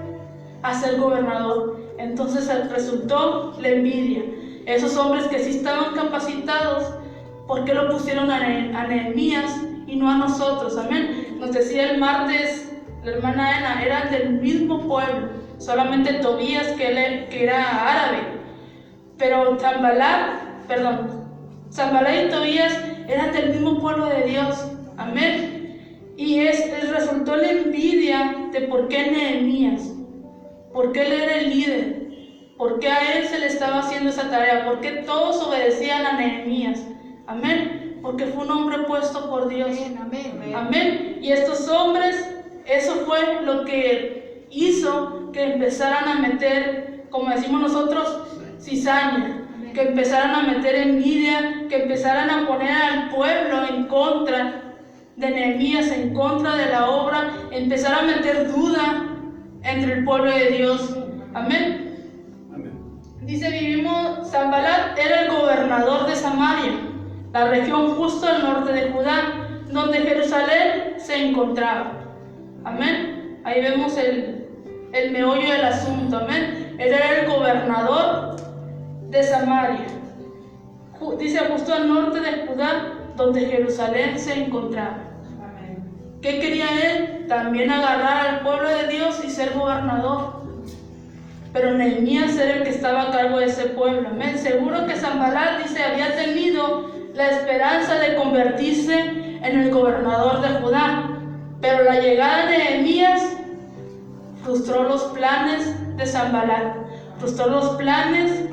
a ser gobernador. Entonces resultó la envidia. Esos hombres que sí estaban capacitados, ¿por qué lo pusieron a Nehemías y no a nosotros? Amén. Nos decía el martes la hermana Ana, eran del mismo pueblo, solamente Tobías que era árabe, pero Sanbalat y Tobías eran del mismo pueblo de Dios. Amén. Y resultó la envidia de por qué Nehemías, porque él era el líder, porque a él se le estaba haciendo esa tarea, porque todos obedecían a Nehemías. Amén. Porque fue un hombre puesto por Dios. Amén. Amén. Y estos hombres, eso fue lo que hizo que empezaran a meter, como decimos nosotros, cizaña, que empezaran a meter envidia, que empezaran a poner al pueblo en contra de Nehemías, en contra de la obra, empezar a meter duda entre el pueblo de Dios. Amén. Dice, Sanbalat era el gobernador de Samaria, la región justo al norte de Judá, donde Jerusalén se encontraba. Amén. Ahí vemos el meollo del asunto. Amén. Él era el gobernador de Samaria. Dice, justo al norte de Judá, donde Jerusalén se encontraba. ¿Qué quería él? También agarrar al pueblo de Dios y ser gobernador. Pero Nehemías era el que estaba a cargo de ese pueblo. Amén. Seguro que Sanbalat, dice, había tenido la esperanza de convertirse en el gobernador de Judá. Pero la llegada de Nehemías frustró los planes de Sanbalat, frustró los planes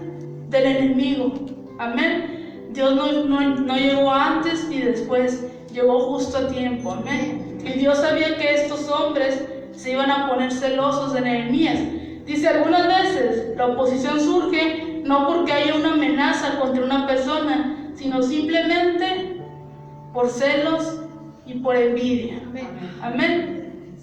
del enemigo. Amén. Dios no llegó antes ni después, llegó justo a tiempo. Amén. Y Dios sabía que estos hombres se iban a poner celosos de Nehemías. Dice, algunas veces la oposición surge no porque haya una amenaza contra una persona, sino simplemente por celos y por envidia. Amén.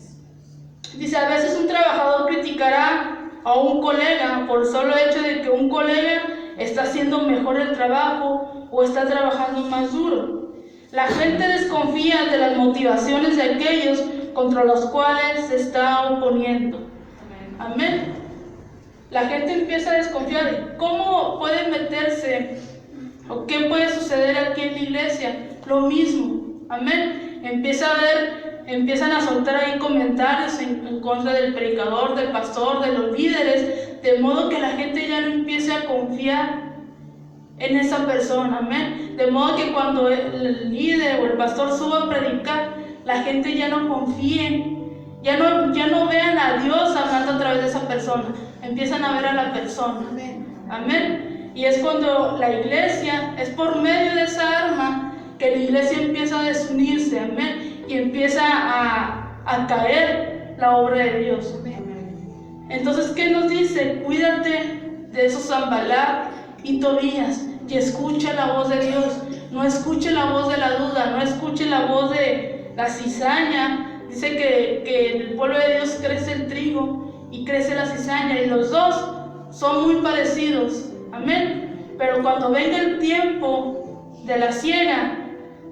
Dice, a veces un trabajador criticará a un colega por el solo hecho de que un colega está haciendo mejor el trabajo o está trabajando más duro. La gente desconfía de las motivaciones de aquellos contra los cuales se está oponiendo. Amén. La gente empieza a desconfiar. ¿Cómo puede meterse ¿O qué puede suceder aquí en la iglesia? Lo mismo, amén. Empiezan a soltar ahí comentarios en contra del predicador, del pastor, de los líderes, de modo que la gente ya no empiece a confiar en esa persona, amén. De modo que cuando el líder o el pastor suba a predicar, la gente ya no confíe, ya no vean a Dios hablando a través de esa persona, empiezan a ver a la persona, amén. Y es cuando la iglesia, es por medio de esa arma, que la iglesia empieza a desunirse, amén, y empieza a caer la obra de Dios. Entonces, ¿qué nos dice? Cuídate de esos Sanbalat y Tobías y escucha la voz de Dios. No escuche la voz de la duda, no escuche la voz de la cizaña. Dice que en el pueblo de Dios crece el trigo y crece la cizaña, y los dos son muy parecidos, amén. Pero cuando venga el tiempo de la siega,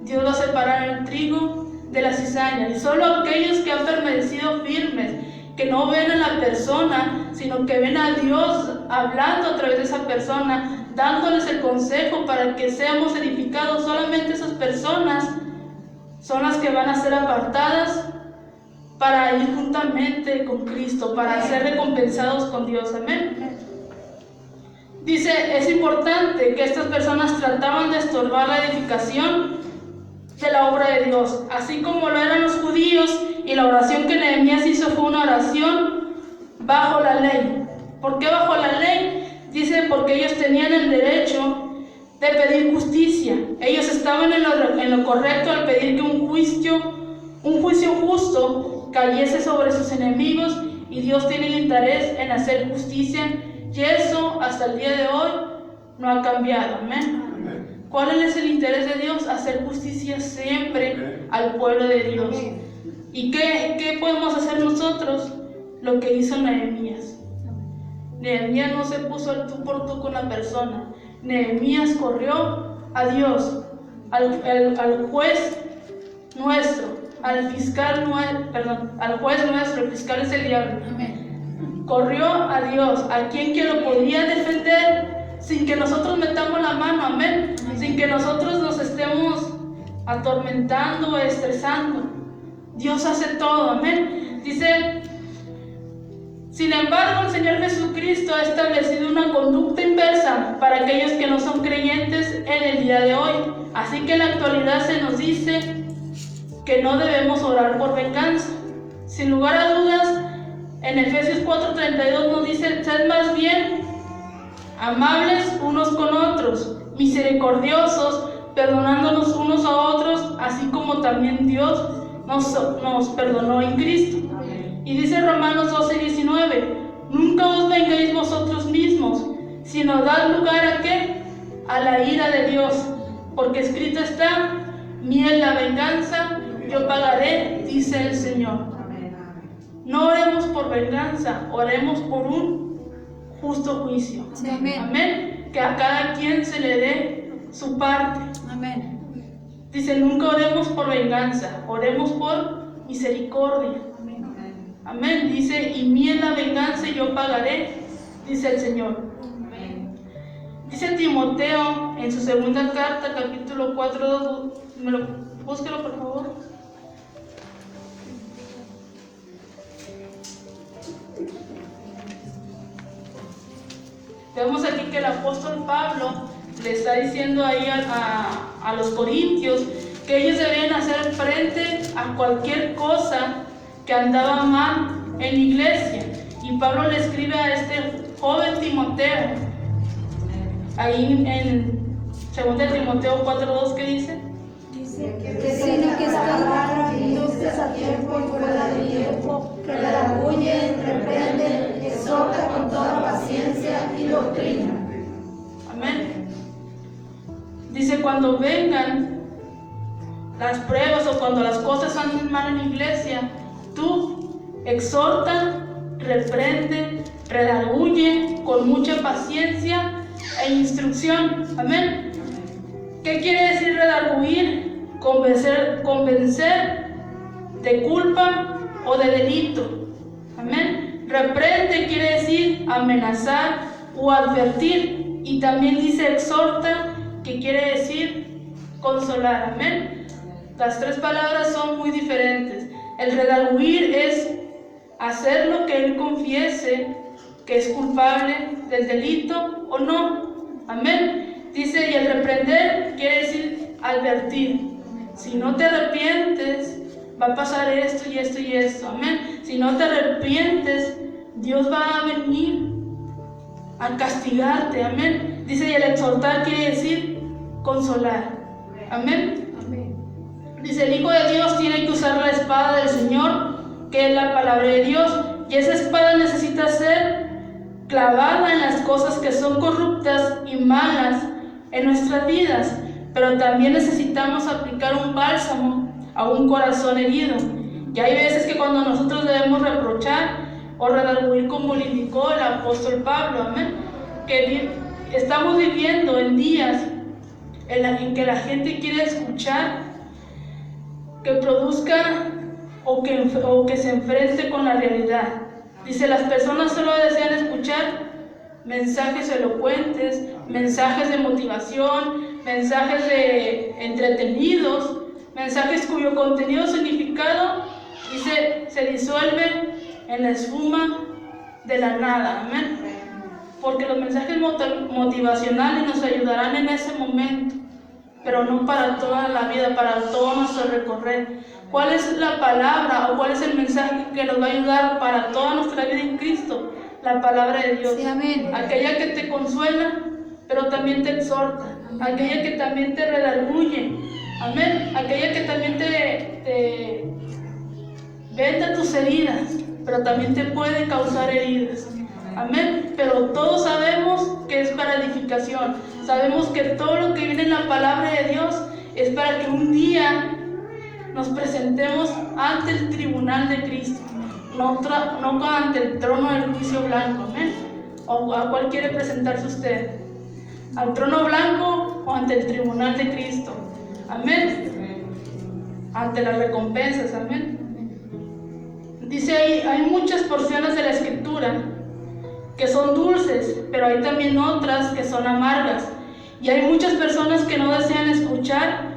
Dios va a separar el trigo de la cizaña, y solo aquellos que han permanecido firmes, que no ven a la persona, sino que ven a Dios hablando a través de esa persona, dándoles el consejo para que seamos edificados, solamente esas personas son las que van a ser apartadas para ir juntamente con Cristo, para ser recompensados con Dios, amén. Dice, es importante que estas personas trataban de estorbar la edificación de la obra de Dios, así como lo eran los judíos, y la oración que Nehemías hizo fue una oración bajo la ley. ¿Por qué bajo la ley? Dice, porque ellos tenían el derecho de pedir justicia. Ellos estaban en lo correcto al pedir que un juicio justo cayese sobre sus enemigos, y Dios tiene el interés en hacer justicia, y eso hasta el día de hoy no ha cambiado, amén. ¿Cuál es el interés de Dios? Hacer justicia siempre al pueblo de Dios. ¿Y qué podemos hacer nosotros? Lo que hizo Nehemías. Nehemías no se puso al tú por tú con la persona. Nehemías corrió a Dios, al juez nuestro, al juez nuestro, el fiscal es el diablo. Corrió a Dios, a quien que lo podía defender sin que nosotros metamos la mano, amén. Sin que nosotros nos estemos atormentando o estresando. Dios hace todo, amén. Dice, sin embargo, el Señor Jesucristo ha establecido una conducta inversa para aquellos que no son creyentes en el día de hoy. Así que en la actualidad se nos dice que no debemos orar por venganza. Sin lugar a dudas, en Efesios 4:32 nos dice, sed más bien amables unos con otros, misericordiosos, perdonándonos unos a otros, así como también Dios nos perdonó en Cristo. Y dice Romanos 12:19, nunca os vengáis vosotros mismos, sino dad lugar ¿a qué? A la ira de Dios, porque escrito está, mía es la venganza, yo pagaré, dice el Señor. No oremos por venganza, oremos por un justo juicio. Amén. Amén. Que a cada quien se le dé su parte. Amén. Dice, nunca oremos por venganza, oremos por misericordia. Amén. Dice, y mía es la venganza y yo pagaré, dice el Señor. Amén. Dice Timoteo en su segunda carta, capítulo 4, búsquelo por favor. Vemos aquí que el apóstol Pablo le está diciendo ahí a los corintios que ellos debían hacer frente a cualquier cosa que andaba mal en la iglesia. Y Pablo le escribe a este joven Timoteo, ahí en 2 Timoteo 4:2, ¿qué dice? Dice que tiene que estar induces a tiempo y fuera de tiempo, que redarguye, reprende, exhorta con toda paciencia y doctrina. Amén. Dice, cuando vengan las pruebas o cuando las cosas anden mal en la iglesia, tú exhorta, reprende, redarguye con mucha paciencia e instrucción. Amén. ¿Qué quiere decir redarguir? Convencer de culpa o de delito. Amén. Reprende quiere decir amenazar o advertir. Y también dice exhorta, que quiere decir consolar. Amén. Las tres palabras son muy diferentes. El redarguir es hacer lo que él confiese que es culpable del delito o no. Amén. Dice, y el reprender quiere decir advertir. Si no te arrepientes, va a pasar esto y esto y esto. Amén. Si no te arrepientes, Dios va a venir a castigarte. Amén. Dice, y el exhortar quiere decir consolar. Amén. Dice, el Hijo de Dios tiene que usar la espada del Señor, que es la palabra de Dios. Y esa espada necesita ser clavada en las cosas que son corruptas y malas en nuestras vidas. Pero también necesitamos aplicar un bálsamo a un corazón herido. Y hay veces que cuando nosotros debemos reprochar o redarguir, como le indicó el apóstol Pablo, amén, que estamos viviendo en días en que la gente quiere escuchar, que produzca o que se enfrente con la realidad. Dice, las personas solo desean escuchar mensajes elocuentes, mensajes de motivación, mensajes de entretenidos, mensajes cuyo contenido o significado, dice, se disuelven en la espuma de la nada. Amén. Porque los mensajes motivacionales nos ayudarán en ese momento, pero no para toda la vida, para todo nuestro recorrer. ¿Cuál es la palabra o cuál es el mensaje que nos va a ayudar para toda nuestra vida en Cristo? La palabra de Dios. Sí, amén. Aquella que te consuela, pero también te exhorta. Aquella que también te redarguye. Amén. Aquella que también te venda tus heridas, pero también te puede causar heridas. Amén. Pero todos sabemos que es para edificación. Sabemos que todo lo que viene en la palabra de Dios es para que un día nos presentemos ante el tribunal de Cristo, no ante el trono del juicio blanco. Amén. ¿O a cuál quiere presentarse usted? ¿Al trono blanco o ante el tribunal de Cristo? Amén. Ante las recompensas. Amén. Dice ahí, hay muchas porciones de la Escritura que son dulces, pero hay también otras que son amargas. Y hay muchas personas que no desean escuchar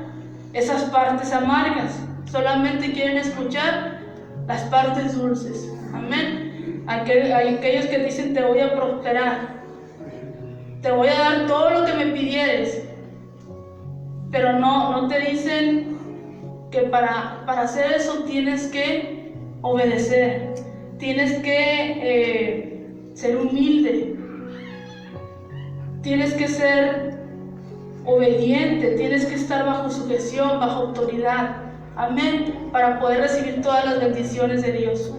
esas partes amargas, solamente quieren escuchar las partes dulces. Amén. Aquellos que dicen, te voy a prosperar, te voy a dar todo lo que me pidieres, pero no te dicen que para hacer eso tienes que obedecer, tienes que ser humilde, tienes que ser obediente, tienes que estar bajo sujeción, bajo autoridad. Amén. Para poder recibir todas las bendiciones de Dios.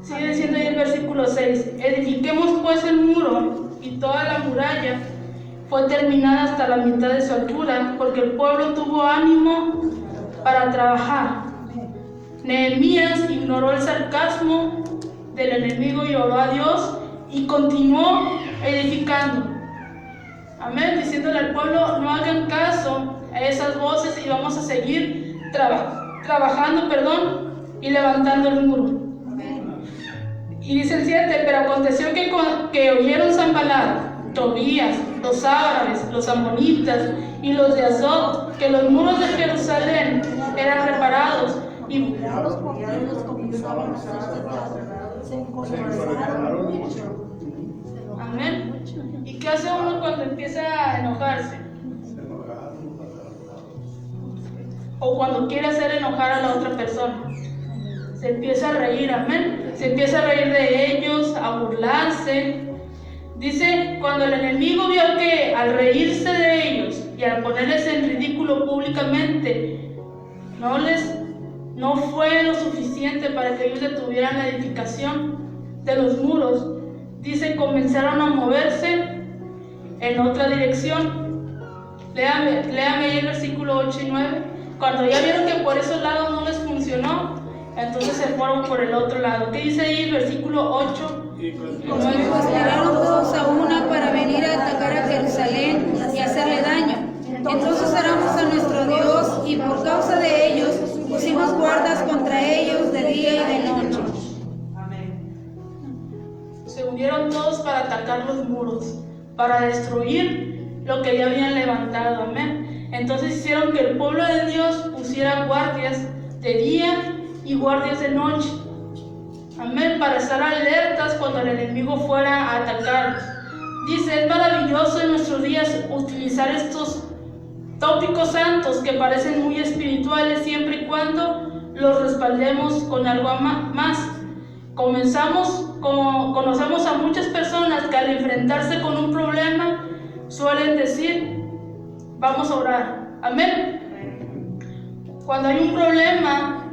Sigue diciendo ahí el versículo 6. Edifiquemos pues el muro, y toda la muralla fue terminada hasta la mitad de su altura, porque el pueblo tuvo ánimo para trabajar. Nehemías ignoró el sarcasmo del enemigo y oró a Dios y continuó edificando. Amén. Diciéndole al pueblo, no hagan caso a esas voces y vamos a seguir trabajando y levantando el muro. Y dice el 7, pero aconteció que oyeron Sanballat, Tobías, los árabes, los amonitas y los de Azot, que los muros de Jerusalén eran reparados y los porteros comenzaban a ser cerrados, se encorvaron mucho. Amén. ¿Y qué hace uno cuando empieza a enojarse? O cuando quiere hacer enojar a la otra persona. Se empieza a reír, amén. Se empieza a reír de ellos, a burlarse. Dice, cuando el enemigo vio que al reírse de ellos y al ponerles en ridículo públicamente, no fue lo suficiente para que ellos detuvieran la edificación de los muros, dice, comenzaron a moverse en otra dirección. Léame ahí el versículo 8 y 9. Cuando ya vieron que por esos lados no les funcionó, entonces se fueron por el otro lado. ¿Qué dice ahí el versículo 8? Y conspiraron todos a una para venir a atacar a Jerusalén y hacerle daño. Entonces oramos a nuestro Dios y por causa de ellos pusimos guardas contra ellos de día y de noche. Se unieron todos para atacar los muros. para destruir lo que ya habían levantado, amén. Entonces hicieron que el pueblo de Dios pusiera guardias de día y guardias de noche, amén, para estar alertas cuando el enemigo fuera a atacarlos. Dice, es maravilloso en nuestros días utilizar estos tópicos santos que parecen muy espirituales siempre y cuando los respaldemos con algo más. Conocemos a muchas personas que al enfrentarse con un problema suelen decir, vamos a orar, amén. Cuando hay un problema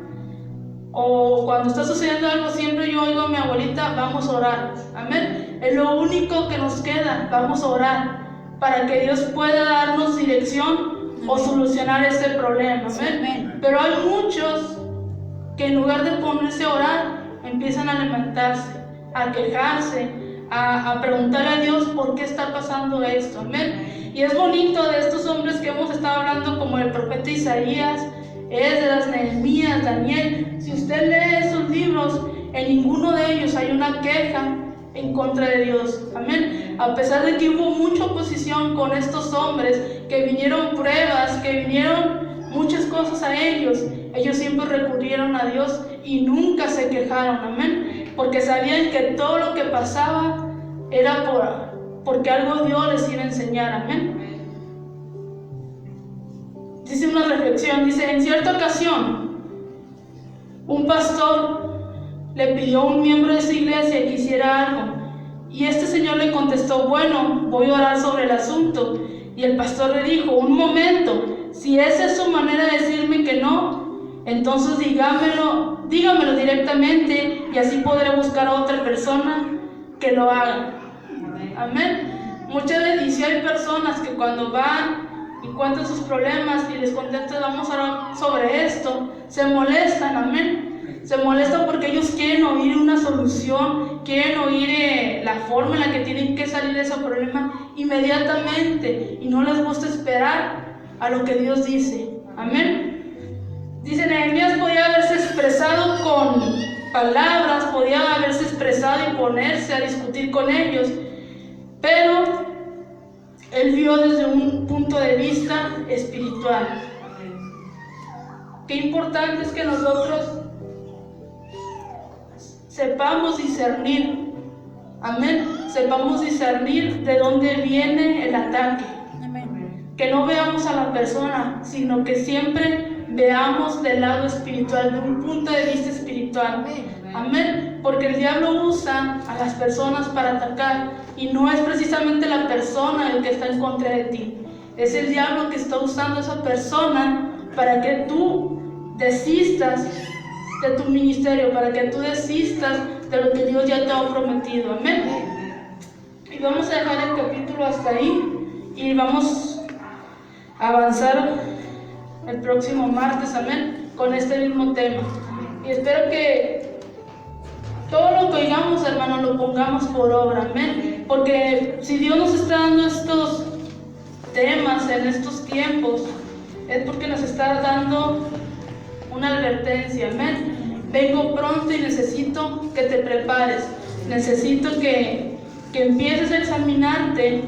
o cuando está sucediendo algo, siempre yo oigo a mi abuelita, vamos a orar, amén. Es lo único que nos queda, vamos a orar, para que Dios pueda darnos dirección o solucionar ese problema, amén. Pero hay muchos que en lugar de ponerse a orar, empiezan a lamentarse, a quejarse, a preguntarle a Dios por qué está pasando esto, amén. Y es bonito de estos hombres que hemos estado hablando, como el profeta Isaías, Esdras, Nehemías, Daniel. Si usted lee esos libros, en ninguno de ellos hay una queja en contra de Dios, amén. A pesar de que hubo mucha oposición con estos hombres, que vinieron pruebas, que vinieron muchas cosas a ellos siempre recurrieron a Dios y nunca se quejaron, amén, porque sabían que todo lo que pasaba era porque algo Dios les iba a enseñar, amén. Dice una reflexión, dice, en cierta ocasión, un pastor le pidió a un miembro de su iglesia que hiciera algo, y este señor le contestó, bueno, voy a orar sobre el asunto. Y el pastor le dijo, un momento, si esa es su manera de decirme que no, entonces dígamelo directamente, y así podré buscar a otra persona que lo haga, amén. Muchas veces, y si hay personas que cuando van y cuentan sus problemas y les contestan, vamos a hablar sobre esto, se molestan, amén. Se molestan porque ellos quieren oír una solución, quieren oír la forma en la que tienen que salir de ese problema inmediatamente, y no les gusta esperar a lo que Dios dice, amén. Dice, Nehemías podía haberse expresado con palabras, podía haberse expresado y ponerse a discutir con ellos, pero él vio desde un punto de vista espiritual. Qué importante es que nosotros sepamos discernir, amén, sepamos discernir de dónde viene el ataque, amén. Que no veamos a la persona, sino que siempre veamos del lado espiritual, de un punto de vista espiritual, amén, porque el diablo usa a las personas para atacar, y no es precisamente la persona el que está en contra de ti, es el diablo que está usando a esa persona para que tú desistas de tu ministerio, para que tú desistas de lo que Dios ya te ha prometido, amén. Y vamos a dejar el capítulo hasta ahí y vamos a avanzar el próximo martes, amén, con este mismo tema. Y espero que todo lo que oigamos, hermanos, lo pongamos por obra, amén, porque si Dios nos está dando estos temas en estos tiempos, es porque nos está dando una advertencia, amén. Vengo pronto y necesito que te prepares, necesito que empieces a examinarte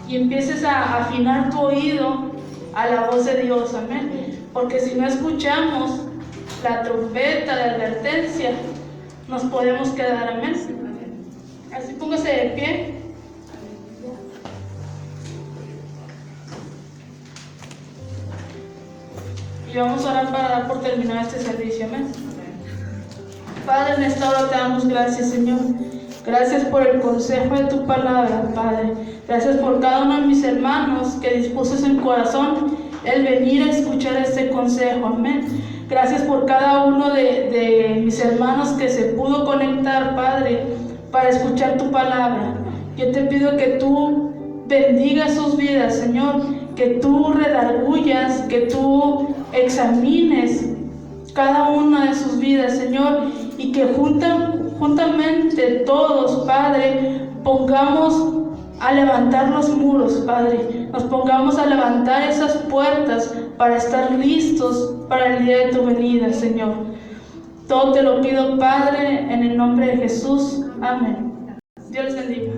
y empieces a afinar tu oído a la voz de Dios, amén, porque si no escuchamos la trompeta de advertencia, nos podemos quedar, amén. Así póngase de pie. Y vamos a orar para dar por terminado este servicio, amén. Padre, en esta hora te damos gracias, Señor. Gracias por el consejo de tu palabra, Padre. Gracias por cada uno de mis hermanos que dispuso en corazón el venir a escuchar este consejo, amén. Gracias por cada uno de mis hermanos que se pudo conectar, Padre, para escuchar tu palabra. Yo te pido que tú bendigas sus vidas, Señor, que tú redargullas, que tú examines cada una de sus vidas, Señor, y que juntamente todos, Padre, pongamos a levantar los muros, Padre, nos pongamos a levantar esas puertas para estar listos para el día de tu venida, Señor. Todo te lo pido, Padre, en el nombre de Jesús. Amén. Dios les bendiga.